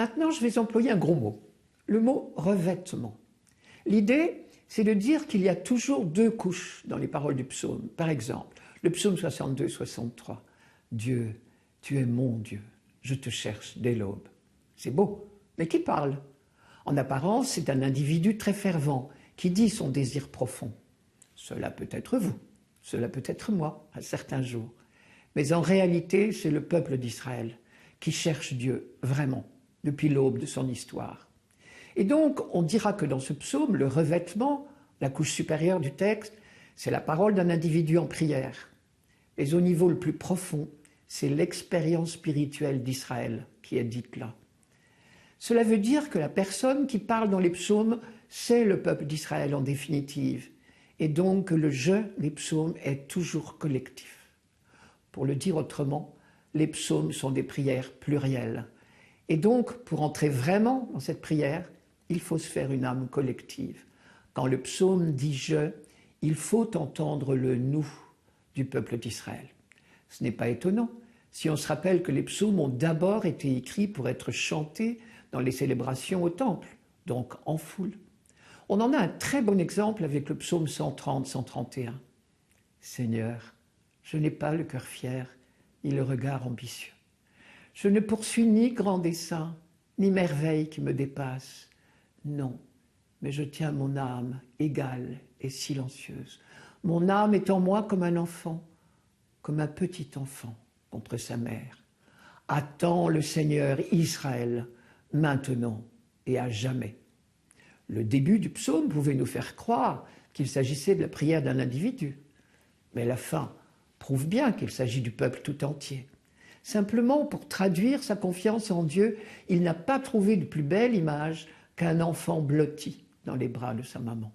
Maintenant, je vais employer un gros mot, le mot revêtement. L'idée, c'est de dire qu'il y a toujours deux couches dans les paroles du psaume. Par exemple, le psaume 62-63, « Dieu, tu es mon Dieu, je te cherche dès l'aube ». C'est beau, mais qui parle? En apparence, c'est un individu très fervent qui dit son désir profond. Cela peut être vous, cela peut être moi, à certains jours. Mais en réalité, c'est le peuple d'Israël qui cherche Dieu vraiment depuis l'aube de son histoire. Et donc, on dira que dans ce psaume, le revêtement, la couche supérieure du texte, c'est la parole d'un individu en prière. Mais au niveau le plus profond, c'est l'expérience spirituelle d'Israël qui est dite là. Cela veut dire que la personne qui parle dans les psaumes, c'est le peuple d'Israël en définitive, et donc que le « je » des psaumes est toujours collectif. Pour le dire autrement, les psaumes sont des prières plurielles. Et donc, pour entrer vraiment dans cette prière, il faut se faire une âme collective. Quand le psaume dit « je », il faut entendre le « nous » du peuple d'Israël. Ce n'est pas étonnant si on se rappelle que les psaumes ont d'abord été écrits pour être chantés dans les célébrations au temple, donc en foule. On en a un très bon exemple avec le psaume 130-131. « Seigneur, je n'ai pas le cœur fier, ni le regard ambitieux. Je ne poursuis ni grand dessein, ni merveille qui me dépasse. Non, mais je tiens mon âme égale et silencieuse. Mon âme est en moi comme un enfant, comme un petit enfant contre sa mère. Attends le Seigneur Israël, maintenant et à jamais. » Le début du psaume pouvait nous faire croire qu'il s'agissait de la prière d'un individu. Mais la fin prouve bien qu'il s'agit du peuple tout entier. Simplement, pour traduire sa confiance en Dieu, il n'a pas trouvé de plus belle image qu'un enfant blotti dans les bras de sa maman.